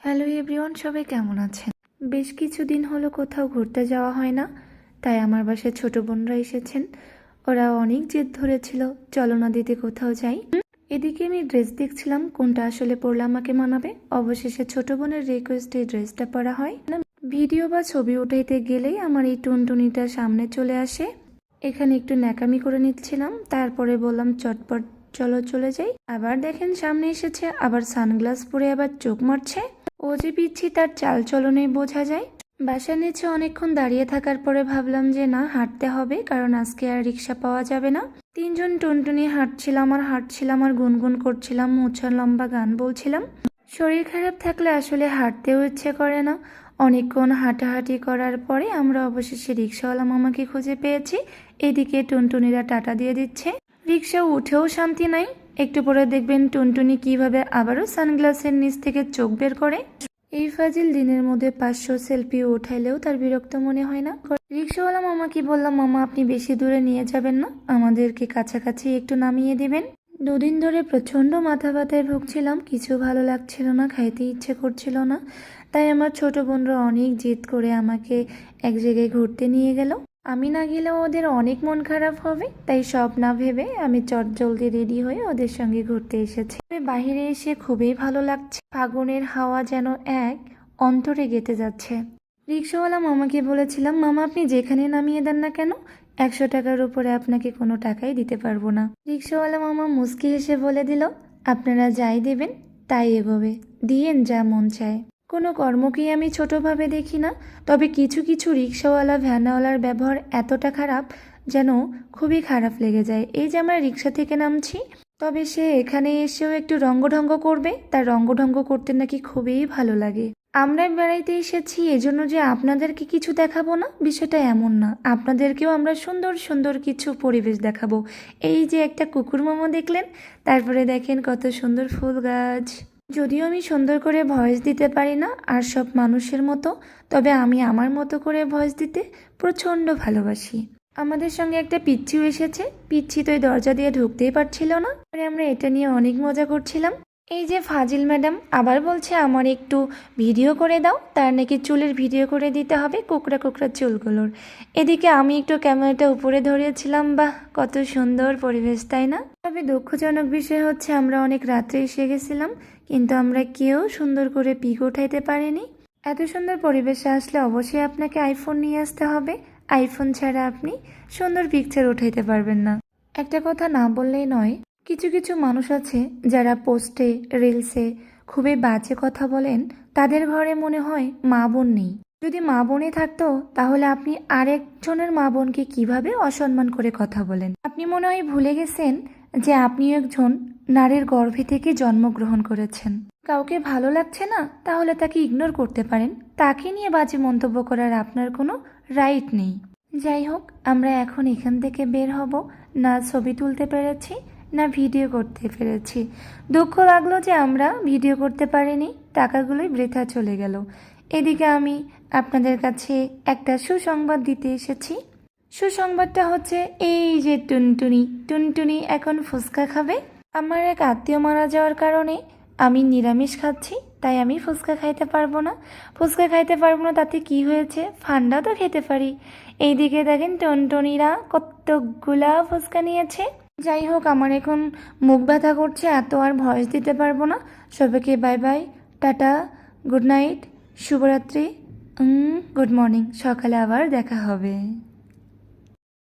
Hello everyone, সবাই কেমন আছেন? বেশ কিছুদিন হলো কোথাও ঘুরতে যাওয়া হয় না, তাই আমার বাসায় ছোট বোনরা এসেছেন। ওরা অনেক জেদ ধরেছিল, চলো না দিদি কোথাও যাই। এদিকে আমি ড্রেস দেখছিলাম কোনটা আসলে পরলে আমাকে মানাবে। অবশেষে ছোট বোনের রিকোয়েস্টে এই ড্রেসটা পরা হয়। ভিডিও বা ছবি উঠাইতে গেলেই আমার এই টুনটুনিটা সামনে চলে আসে। এখানে একটু ন্যাকামি করে নিচ্ছিলাম, তারপরে বললাম চটপট চলো চলে যাই। আবার দেখেন সামনে এসেছে, আবার সানগ্লাস পরে আবার চোখ মারছে। ও যে পিচ্ছি তার চাল চলনে বোঝা যায়। বাসার নিচে অনেকক্ষণ দাঁড়িয়ে থাকার পরে ভাবলাম যে না, হাঁটতে হবে, কারণ আজকে আর রিক্সা পাওয়া যাবে না। তিনজন টুনটুনি হাঁটছিলাম আর গুনগুন করছিলাম, উঁচা লম্বা গান বলছিলাম। শরীর খারাপ থাকলে আসলে হাঁটতেও ইচ্ছে করে না। অনেকক্ষণ হাঁটাহাঁটি করার পরে আমরা অবশেষে রিক্সাওয়ালা মামাকে খুঁজে পেয়েছি। এদিকে টুনটুনিরা টাটা দিয়ে দিচ্ছে। রিক্সা উঠেও শান্তি নাই। একটু পরে দেখবেন টুনটুনি কিভাবে আবারও সানগ্লাসের নিচ থেকে চোখ বের করে। এই ফাজিল দিনের মধ্যে 500 সেলফি উঠাইলেও তার বিরক্ত মনে হয় না। রিক্সাওয়ালা মামাকে বললাম, মামা আপনি বেশি দূরে নিয়ে যাবেন না, আমাদেরকে কাছাকাছি একটু নামিয়ে দিবেন। দুদিন ধরে প্রচন্ড মাথা ব্যথায় ভুগছিলাম, কিছু ভালো লাগছিল না, খাইতে ইচ্ছে করছিল না। তাই আমার ছোট বোনরা অনেক জেদ করে আমাকে এক জায়গায় ঘুরতে নিয়ে গেল। আমি না গেলেও ওদের অনেক মন খারাপ হবে, তাই সব না ভেবে আমি চটজলদি রেডি হয়ে ওদের সঙ্গে ঘুরতে এসেছি। বাহিরে এসে খুবই ভালো লাগছে, ফাগুনের হাওয়া যেন এক অন্তরে গেঁথে যাচ্ছে। রিক্সাওয়ালা মামাকে বলেছিলাম, মামা আপনি যেখানে নামিয়ে দেন না কেন, 100 টাকার উপরে আপনাকে কোনো টাকাই দিতে পারবো না। রিক্সাওয়ালা মামা মুচকি হেসে বলে দিল, আপনারা যাই দেবেন তাই এগোবে, দিয়েন যা মন চায়। কোনো কর্মকেই আমি ছোটোভাবে দেখি না, তবে কিছু কিছু রিক্সাওয়ালা ভ্যানওয়ালার ব্যবহার এতটা খারাপ যেন খুবই খারাপ লেগে যায়। এই যে আমরা রিক্সা থেকে নামছি, তবে সে এখানে এসেও একটু রঙ্গঢঙ্গ করবে, তার রঙ্গঢঙ্গ করতে নাকি খুবই ভালো লাগে। আমরা বেড়াইতে এসেছি এজন্য যে আপনাদেরকে কিছু দেখাবো না, বিষয়টা এমন না। আপনাদেরকেও আমরা সুন্দর সুন্দর কিছু পরিবেশ দেখাবো। এই যে একটা কুকুর মামা দেখলেন, তারপরে দেখেন কত সুন্দর ফুল গাছ। যদিও আমি সুন্দর করে ভয়েস দিতে পারি না আর সব মানুষের মতো, তবে আমি আমার মতো করে ভয়েস দিতে প্রচণ্ড ভালোবাসি। আমাদের সঙ্গে একটা পিচ্ছিও এসেছে, পিচ্ছি তো দরজা দিয়ে ঢুকতেই পারছিল না। আমরা এটা নিয়ে অনেক মজা করছিলাম। এই যে ফাজিল ম্যাডাম আবার বলছে আমার একটু ভিডিও করে দাও, তার নাকি চুলের ভিডিও করে দিতে হবে, কোকড়া কোকড়া চুলগুলোর। এদিকে আমি একটু ক্যামেরাটা উপরে ধরিয়েছিলাম। বাহ, কত সুন্দর পরিবেশ, তাই না? তবে দুঃখজনক বিষয় হচ্ছে আমরা অনেক রাত্রে এসে গেছিলাম, কিন্তু আমরা কেউ সুন্দর করে পিক উঠাইতে পারিনি। এত সুন্দর পরিবেশে আসলে অবশ্যই আপনাকে আইফোন নিয়ে আসতে হবে। আইফোন ছাড়া আপনি সুন্দর পিকচার উঠাইতে পারবেন না। একটা কথা না বললেই নয়, কিছু কিছু মানুষ আছে যারা পোস্টে রিলসে খুবই বাজে কথা বলেন, তাদের ঘরে মনে হয় মা বোন নেই। যদি মা বোনই থাকতো তাহলে আপনি আরেকজনের মা বোনকে কিভাবে অসম্মান করে কথা বলেন? আপনি মনে হয় ভুলে গেছেন যে আপনিও একজন নারীর গর্ভে থেকে জন্মগ্রহণ করেছেন। কাউকে ভালো লাগছে না তাহলে তাকে ইগনোর করতে পারেন, তাকে নিয়ে বাজে মন্তব্য করার আপনার কোনো রাইট নেই। যাই হোক, আমরা এখন এখান থেকে বের হব। না ছবি তুলতে পেরেছি, না ভিডিও করতে পেরেছি। দুঃখ লাগলো যে আমরা ভিডিও করতে পারিনি, টাকাগুলোই বৃথা চলে গেল। এদিকে আমি আপনাদের কাছে একটা সুসংবাদ দিতে এসেছি। সুসংবাদটা হচ্ছে এই যে টুনটুনি এখন ফুচকা খাবে। আমার এক আত্মীয় মারা যাওয়ার কারণে আমি নিরামিষ খাচ্ছি, তাই আমি ফুচকা খাইতে পারবো না। তাতে কি হয়েছে, ফান্ডা তো খেতে পারি। এইদিকে দেখেন টুনটুনিরা কতগুলা ফুচকা নিয়েছে। যাই হোক, আমার এখন মুখ ব্যথা করছে, এত আর ভয়েস দিতে পারবো না। সবাইকে bye bye, tata, good night, শুভরাত্রি, গুড মর্নিং, সকালে আবার দেখা হবে।